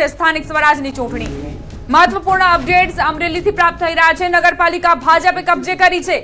છે સ્થાનિક સ્વરાજની ચૂંટણી। મહત્વપૂર્ણ અપડેટ્સ અમરેલીથી પ્રાપ્ત થઈ રહ્યા છે। નગરપાલિકા ભાજપે કબજે કરી છે।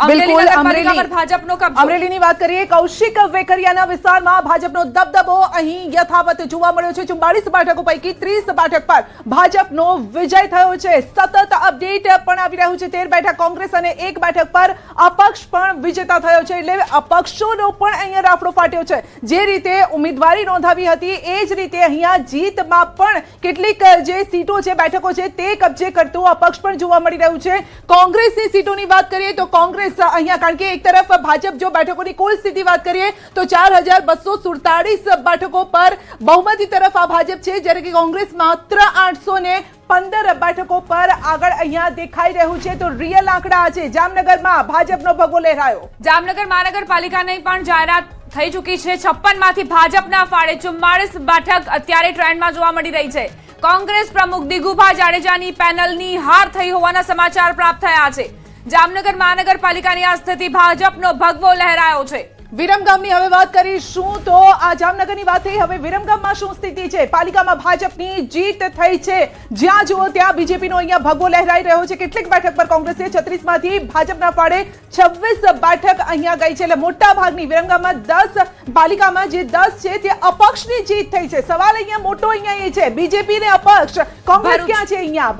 અમરેલીની વાત કરીએ, કૌશિક વેકરિયાના વિસ્તારમાં ભાજપનો દબદબો અહીં યથાવત જોવા મળ્યો છે। 44 બેઠકો પૈકી 30 બેઠક પર ભાજપનો વિજય થયો છે। સતત અપડેટ પણ આવી રહ્યું છે। 13 બેઠક કોંગ્રેસ અને 1 બેઠક પર અપક્ષ પણ વિજેતા થયો છે। એટલે અપક્ષોનો પણ અહીંયા રાફડો ફાટ્યો છે। જે રીતે ઉમેદવારી નોંધાવી હતી એ જ રીતે અહીંયા જીતમાં પણ કેટલીક જે સીટો છે, બેઠકો છે, તે કબજે કરતું અપક્ષ પણ જોવા મળી રહ્યું છે। કોંગ્રેસની સીટોની વાત કરીએ તો કોંગ્રેસ અહીંયા, કારણ કે એક તરફ ભાજપ જો બેઠકોની કુલ સ્થિતિ વાત કરીએ તો 4247 બેઠકો પર બહુમતી તરફ આ ભાજપ છે, જ્યારે કે કોંગ્રેસ માત્ર 815 બેઠકો પર આગળ અહીંયા દેખાઈ રહ્યું છે। તો રિયલ આંકડા છે। જામનગરમાં ભાજપનો ભગવો લહેરાયો। જામનગર મહાનગરપાલિકાની પણ જાહેરાત થઈ ચૂકી છે। 56 માંથી ભાજપના ફાળે 44 બેઠક અત્યારે ટ્રેન્ડમાં જોવા મળી રહી છે। કોંગ્રેસ પ્રમુખ દિગુભા જાડેજાની પેનલની હાર થઈ હોવાના સમાચાર પ્રાપ્ત થયા છે। જામનગર મહાનગરપાલિકાની આ સ્થિતિ ભાજપનો ભગવો લહેરાયો છે। વિરમગામની હવે વાત કરીશું તો આ જામનગરની વાત થઈ, હવે વિરમગામમાં શું સ્થિતિ છે? પાલિકામાં ભાજપની જીત થઈ છે। જ્યાં જુઓ ત્યાં બીજેપીનો અહીંયા ભગવો લહેરાઈ રહ્યો છે। કેટલીક બેઠક પર કોંગ્રેસે 36 માંથી ભાજપના ફાળે 26 બેઠક અહીંયા ગઈ છે। એટલે મોટા ભાગની વિરમગામમાં 10 પાલિકામાં જે 10 છે તે અપક્ષની જીત થઈ છે। સવાલ અહીંયા મોટો અહીંયા એ છે, બીજેપી ને અપક્ષ, કોંગ્રેસ ક્યાં છે? અહીંયા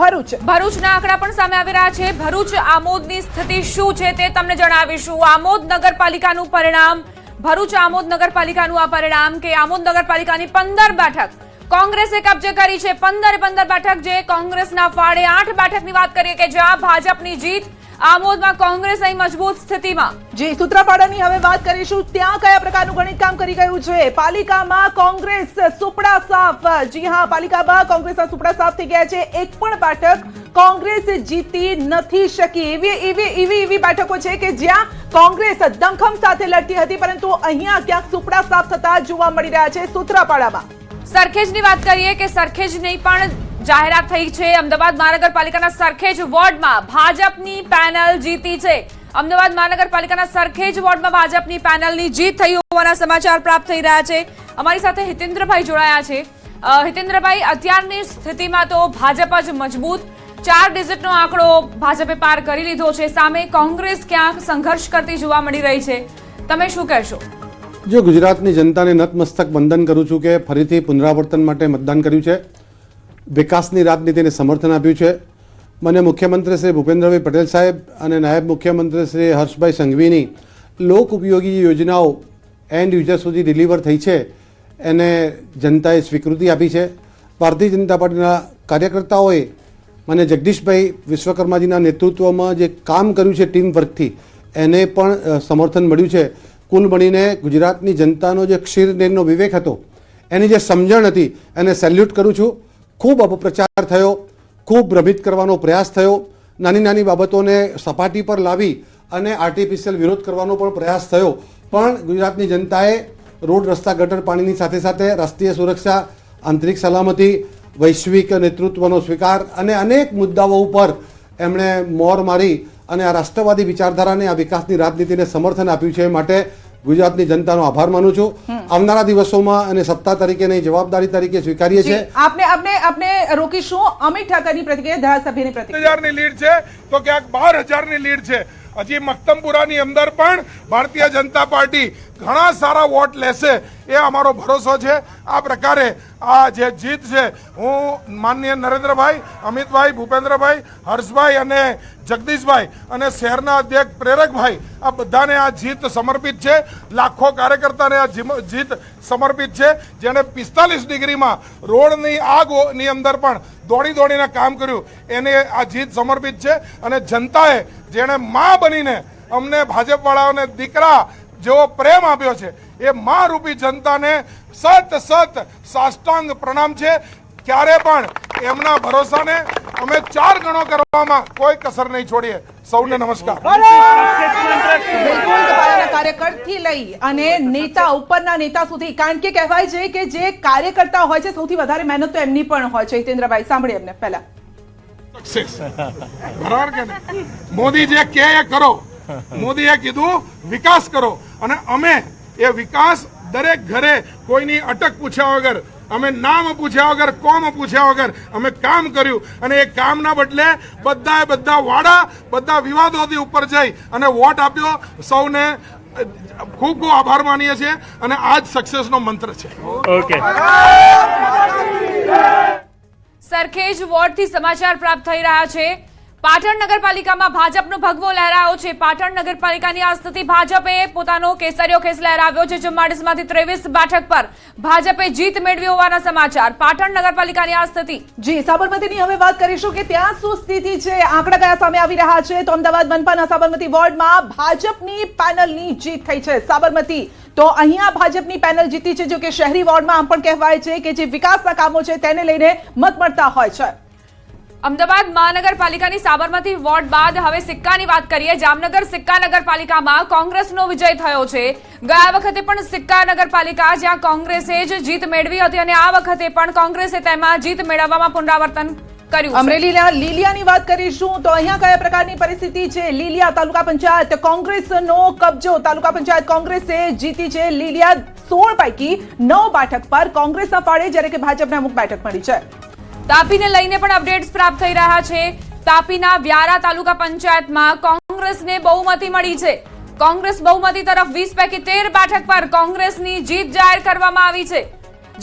ભરૂચના આંકડા પણ સામે આવી રહ્યા છે। ભરૂચ આમોદની સ્થિતિ શું છે તે તમને જણાવીશું। આમોદ નગરપાલિકાનું પરિણામ, ભરૂચ આમોદ નગરપાલિકાનું આ પરિણામ કે આમોદ નગરપાલિકાની 15 બેઠક કોંગ્રેસે કબજે કરી છે। 15 બેઠક જે કોંગ્રેસના ફાળે। 8 બેઠકની વાત કરીએ કે જ્યાં ભાજપની જીત, આમોદમાં કોંગ્રેસ અહીં મજબૂત સ્થિતિમાં। જી, સૂત્રાપાડાની હવે વાત કરીશું, ત્યાં કયા પ્રકારનું ગણિત કામ કરી ગયું છે? પાલિકામાં કોંગ્રેસ સુપડા સાફ, જી હા, પાલિકામાં કોંગ્રેસના સુપડા સાફ થઈ ગયા છે। એક પણ બેઠક કોંગ્રેસ જીતી નથી શકી। એવી બેઠકો છે કે જ્યાં કોંગ્રેસ દમખમ સાથે લડતી હતી, પરંતુ અહીંયા ક્યાંક સુપડા સાફ થતા જોવા મળી રહ્યા છે। સૂત્રાપાડામાં સરખેજની વાત કરીએ કે સરખેજની પણ જાહેરાત થઈ છે। અમદાવાદ મહાનગરપાલિકાના સરખેજ વોર્ડમાં ભાજપની પેનલ જીતી છે। અમદાવાદ મહાનગરપાલિકાના સરખેજ વોર્ડમાં ભાજપની પેનલની જીત થઈ હોવાના સમાચાર પ્રાપ્ત થઈ રહ્યા છે। અમારી સાથે હિતેન્દ્રભાઈ જોડાયા છે। હિતેન્દ્રભાઈ, અત્યારની સ્થિતિમાં તો ભાજપ જ મજબૂત, 4 ડિજિટનો આંકડો ભાજપે પાર કરી લીધો છે। સામે કોંગ્રેસ ક્યાંક સંઘર્ષ કરતી જોવા મળી રહી છે, તમે શું કહેશો? જો ગુજરાતની જનતાને નતમસ્તક વંદન કરું છું કે ફરીથી પુનરાવર્તન માટે મતદાન કર્યું છે, વિકાસની રાજનીતિને સમર્થન આપ્યું છે। મને મુખ્યમંત્રી શ્રી ભૂપેન્દ્રભાઈ પટેલ સાહેબ અને નાયબ મુખ્યમંત્રી શ્રી હર્ષભાઈ સંઘવીની લોક ઉપયોગી યોજનાઓ એન્ડ યુઝર સુધી ડિલિવર થઈ છે, એને જનતાએ સ્વીકૃતિ આપી છે। ભારતીય જનતા પાર્ટીના કાર્યકર્તાઓએ મને જગદીશભાઈ વિશ્વકર્માજીના નેતૃત્વમાં જે કામ કર્યું છે ટીમ વર્કથી, એને પણ સમર્થન મળ્યું છે। કુલ મળીને ગુજરાતની જનતાનો જે ક્ષીરનેરનો વિવેક હતો, એની જે સમજણ હતી, એને સેલ્યુટ કરું છું। ખૂબ અપપ્રચાર થયો, ખૂબ ભ્રમિત કરવાનો પ્રયાસ થયો, નાની નાની બાબતોને સપાટી પર લાવી અને આર્ટિફિશિયલ વિરોધ કરવાનો પણ પ્રયાસ થયો, પણ ગુજરાતની જનતાએ રોડ, રસ્તા, ગટર પાણીની સાથે સાથે રાષ્ટ્રીય સુરક્ષા, આંતરિક સલામતી, વૈશ્વિક નેતૃત્વનો સ્વીકાર અને અનેક મુદ્દાઓ ઉપર એમણે મોર મારી અને આ રાષ્ટ્રવાદી વિચારધારાને, આ વિકાસની રાજનીતિને સમર્થન આપ્યું છે। માટે ગુજરાતની જનતાનો આભાર માનું છું। આવનારા દિવસોમાં અને સત્તા તરીકે નહીં, જવાબદારી તરીકે સ્વીકારીએ છીએ। આપને રોકીશું। અમિત ઠાકરની પ્રતિક્રિયા, ધારાસભ્યની પ્રતિક્રિયા। 1000 ની લીડ છે તો ક્યાંક 12000 ની લીડ છે। હજી મક્તમપુરાની અંદર પણ ભારતીય જનતા પાર્ટી ઘણા સારા વોટ લેશે, એ અમારો ભરોસો છે। આ પ્રકારે આ જે જીત છે, હું માનનીય નરેન્દ્રભાઈ, અમિતભાઈ, ભૂપેન્દ્રભાઈ, હર્ષભાઈ અને જગદીશભાઈ અને શહેરના અધ્યક્ષ પ્રેરકભાઈ, આ બધાને આ જીત સમર્પિત છે। લાખો કાર્યકર્તાને આ જીત સમર્પિત છે, જેણે 45 ડિગ્રીમાં રોડની આગની અંદર પણ દોડીને કામ કર્યું, એને આ જીત સમર્પિત છે। અને જનતાએ જેણે મા બનીને અમને ભાજપવાળાઓને દીકરા જેવો પ્રેમ આપ્યો છે, એ મા રૂપી જનતાને સત સાષ્ટાંગ પ્રણામ છે। ક્યારે પણ એમના ભરોસાને અમે 4 ગણો કરવામાં કોઈ કસર નહીં છોડીએ। સૌને નમસ્કાર। બિલકુલ, કાર્યકરથી લઈ અને નેતા, ઉપરના નેતા સુધી, કારણ કે કહેવાય છે કે જે કાર્યકર્તા હોય છે સૌથી વધારે મહેનત તો એમની પણ હોય છે। હિતેન્દ્રભાઈ, સાંભળીએ એમને પહેલા। બરાબર કે નહીં? મોદી જે કહે એ કરો। મોદીએ કીધું વિકાસ કરો, અને અમે એ વિકાસ દરેક ઘરે કોઈની અટક પૂછ્યા વગર અમે નામ પૂછ્યા વગર, કોમ પૂછ્યા વગર અમે કામ કર્યું અને એ કામના બદલે બધાએ બધા વાડા, બધા વિવાદોથી ઉપર જઈ અને વોટ આપ્યો. સૌને ખૂબ ખૂબ આભાર માનીએ છીએ અને આ જ સક્સેસનો મંત્ર છે. ઓકે, સરખેજ વોર્ડથી સમાચાર પ્રાપ્ત થઈ રહ્યા છે. પાટણ નગરપાલિકામાં ભાજપનો ભગવો લહેરાયો છે. પાટણ નગરપાલિકાની આ સ્થિતિ, ભાજપે પોતાનો કેસરીયો ખેસ લહેરાવ્યો છે. 44માંથી 23 બેઠક પર ભાજપે જીત મેળવી હોવાના સમાચાર. પાટણ નગરપાલિકાની આ સ્થિતિ. જી, સાબરમતીની હવે વાત કરીશું કે ત્યાં શું સ્થિતિ છે, આંકડા કયા સામે આવી રહ્યા છે. તો અમદાવાદ મનપાના સાબરમતી વોર્ડમાં ભાજપની પેનલની જીત થઈ છે. સાબરમતી તો અહીંયા ભાજપની પેનલ જીતી છે. જો કે શહેરી વોર્ડમાં આમ પણ કહેવાય છે કે જે વિકાસના કામો છે તેને લઈને મત મળતા હોય છે. અમદાવાદ મહાનગરપાલિકાની સાબરમતી વોર્ડ બાદ હવે સિક્કાની વાત કરીએ. જામનગર સિક્કા નગરપાલિકામાં કોંગ્રેસનો વિજય થયો છે. ગયા વખતે પણ સિક્કા નગરપાલિકા જ્યાં કોંગ્રેસે જ જીત મેળવી હતી અને આ વખતે પણ કોંગ્રેસે તેમાં જીત મેળવવામાં પુનરાવર્તન કર્યું. અમરેલીના લીલિયાની વાત કરીશું તો અહીંયા કયા પ્રકારની પરિસ્થિતિ છે. લીલિયા તાલુકા પંચાયત કોંગ્રેસનો કબજો. તાલુકા પંચાયત કોંગ્રેસે જીતી છે. લીલિયા 16 પૈકી 9 બેઠક પર કોંગ્રેસના ફાળે, જ્યારે કે ભાજપને અમુક બેઠક મળી છે. તાપીને લઈને પણ અપડેટ્સ પ્રાપ્ત થઈ રહ્યા છે. તાપીના વ્યારા તાલુકા પંચાયતમાં કોંગ્રેસને બહુમતી મળી છે. કોંગ્રેસ બહુમતી તરફ 20 પૈકી 13 બેઠક પર કોંગ્રેસની જીત જાહેર કરવામાં આવી છે.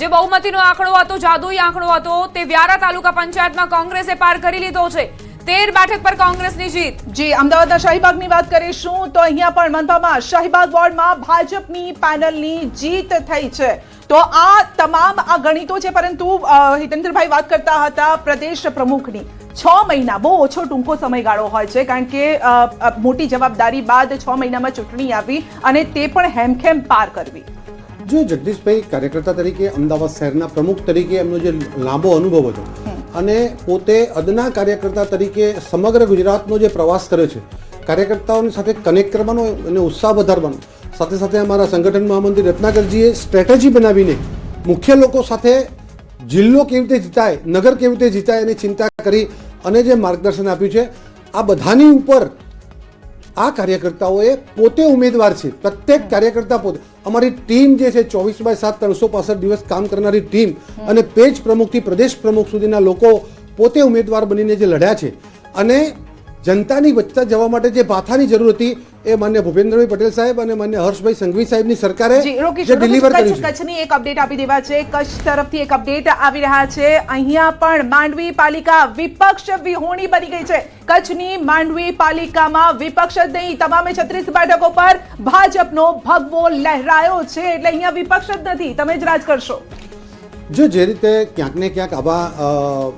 જે બહુમતીનો આંકડો હતો, જાદુઈ આંકડો હતો, તે વ્યારા તાલુકા પંચાયતમાં કોંગ્રેસે પાર કરી લીધો છે. 13 બેઠક પર કોંગ્રેસની જીત. જી, અમદાવાદના શાહીબાગની વાત કરીશું તો અહીંયા પણ મનપામાં શાહીબાગ વોર્ડમાં ભાજપની પેનલની જીત થઈ છે. તો આ તમામ આ ગણિતો છે, પરંતુ હિતેન્દ્રભાઈ વાત કરતા હતા પ્રદેશ પ્રમુખની. 6 મહિના બહુ ઓછો ટૂંકો સમયગાળો હોય છે, કારણ કે મોટી જવાબદારી બાદ 6 મહિનામાં ચૂંટણી આવી અને તે પણ હેમખેમ પાર કરવી. જો જગદીશભાઈ કાર્યકર્તા તરીકે, અમદાવાદ શહેરના પ્રમુખ તરીકે એમનો જે લાંબો અનુભવ હતો અને પોતે અદના કાર્યકર્તા તરીકે સમગ્ર ગુજરાતનો જે પ્રવાસ કર્યો છે, કાર્યકર્તાઓની સાથે કનેક્ટ કરવાનો અને ઉત્સાહ વધારવાનો, સાથે સાથે અમારા સંગઠન મહામંત્રી રત્નાકરજીએ સ્ટ્રેટેજી બનાવીને મુખ્ય લોકો સાથે જિલ્લો કેવી રીતે જીતાય, નગર કેવી રીતે જીતાય એની ચિંતા કરી અને જે માર્ગદર્શન આપ્યું છે, આ બધાની ઉપર આ કાર્યકર્તાઓએ પોતે ઉમેદવાર છે. પ્રત્યેક કાર્યકર્તા પોતે. અમારી ટીમ જે છે 24/7 365 દિવસ કામ કરનારી ટીમ અને પેજ પ્રમુખથી પ્રદેશ પ્રમુખ સુધીના લોકો પોતે ઉમેદવાર બનીને જે લડ્યા છે અને જનતાની વચ્ચે જવા માટે જે ભાથાની જરૂર હતી એ માન્ય ભૂપેન્દ્રભાઈ પટેલ સાહેબ અને માન્ય હર્ષભાઈ સંઘવી સાહેબની સરકારે જે ડિલિવર કર્યું છે. કચ્છની એક અપડેટ આપી દેવા છે. કચ્છ તરફથી એક અપડેટ આવી રહ્યા છે. અહીંયા પણ માંડવી પાલિકા વિપક્ષ વિહોણી બની ગઈ છે. કચ્છની માંડવી પાલિકામાં વિપક્ષ જ નહીં, તમામે 36 બેઠકો પર ભાજપનો ભગવો લહેરાયો છે. એટલે અહીંયા વિપક્ષ જ નથી, તમે જ રાજ કરશો. જો જે રીતે ક્યાંક ને ક્યાંક આવા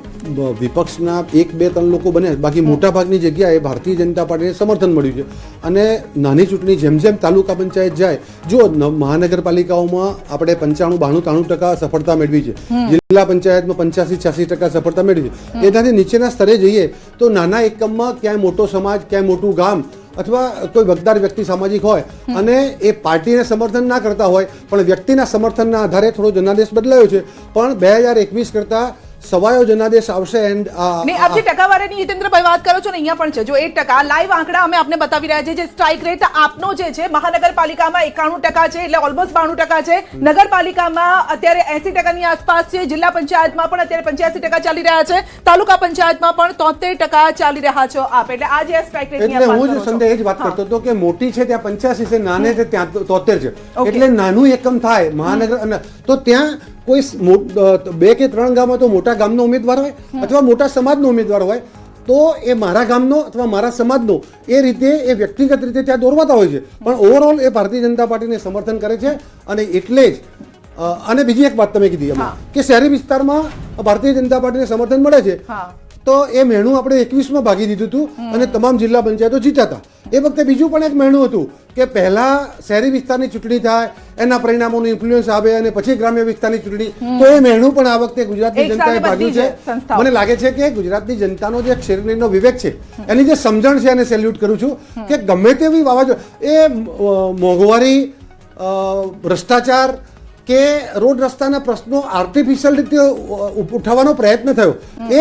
વિપક્ષના 1-2-3 લોકો બને, બાકી મોટા ભાગની જગ્યાએ ભારતીય જનતા પાર્ટીને સમર્થન મળ્યું છે અને નાની ચૂંટણી જેમ જેમ તાલુકા પંચાયત જાય, જો મહાનગરપાલિકાઓમાં આપણે 95-92-93% સફળતા મેળવી છે, જિલ્લા પંચાયતમાં 85-86% સફળતા મેળવી છે. એનાથી નીચેના સ્તરે જઈએ તો નાના એકમમાં ક્યાંય મોટો સમાજ, ક્યાંય મોટું ગામ અથવા કોઈ વગદાર વ્યક્તિ સામાજિક હોય અને એ પાર્ટીને સમર્થન ના કરતા હોય પણ વ્યક્તિના સમર્થનના આધારે થોડો જનાદેશ બદલાયો છે. પણ 2021 કરતા સવાયો જનાદેશ આવશે. એન્ડ આપની ટકાવારીની હિતેન્દ્રભાઈ વાત કરો છો ને, અહીંયા પણ છે. જો 1% લાઈવ આંકડા અમે આપને બતાવી રહ્યા છે. જે સ્ટ્રાઇક રેટ આપનો જે છે મહાનગરપાલિકામાં 91% છે, એટલે ઓલમોસ્ટ 92% છે. નગરપાલિકામાં અત્યારે 80%ની આસપાસ છે. જિલ્લા પંચાયતમાં પણ અત્યારે 85% ચાલી રહ્યા છે. તાલુકા પંચાયતમાં પણ 73% ચાલી રહ્યા છો આપ. એટલે આ જે સ્ટ્રાઇક રેટ એટલે હું જ સંદેહ જ વાત કરતો હતો કે મોટી છે ત્યાં 85 છે, નાને છે ત્યાં 73 છે. એટલે નાનું એકમ થાય મહાનગર તો ત્યાં કોઈ 2 કે 3 ગામમાં તો મોટા ગામનો ઉમેદવાર હોય અથવા મોટા સમાજનો ઉમેદવાર હોય તો એ મારા ગામનો અથવા મારા સમાજનો એ રીતે એ વ્યક્તિગત રીતે ત્યાં દોરવાતા હોય છે. પણ ઓવરઓલ એ ભારતીય જનતા પાર્ટીને સમર્થન કરે છે અને એટલે જ અને બીજી એક વાત તમે કીધી કે શહેરી વિસ્તારમાં ભારતીય જનતા પાર્ટીને સમર્થન મળે છે તો એ મહેણું આપણે 21માં ભાગી દીધું હતું અને તમામ જિલ્લા પંચાયતો જીત્યા. એ વખતે બીજું પણ એક મહેણું હતું કે પહેલા શહેરી વિસ્તારની ચૂંટણી થાય, એના પરિણામોનું ઇન્ફ્લુઅન્સ આવે અને પછી ગ્રામ્ય વિસ્તારની ચૂંટણી. તો એ મહેણું પણ આ વખતે ગુજરાતની જનતાએ ભાગ્યું છે. મને લાગે છે કે ગુજરાતની જનતાનો જે ક્ષેત્રનો વિવેક છે, એની જે સમજણ છે એને સેલ્યુટ કરું છું કે ગમે તેવી વાવાઝોડું એ મોંઘવારી, ભ્રષ્ટાચાર કે રોડ રસ્તાના પ્રશ્નો આર્ટિફિશિયલ રીતે ઉઠાવવાનો પ્રયત્ન થયો એ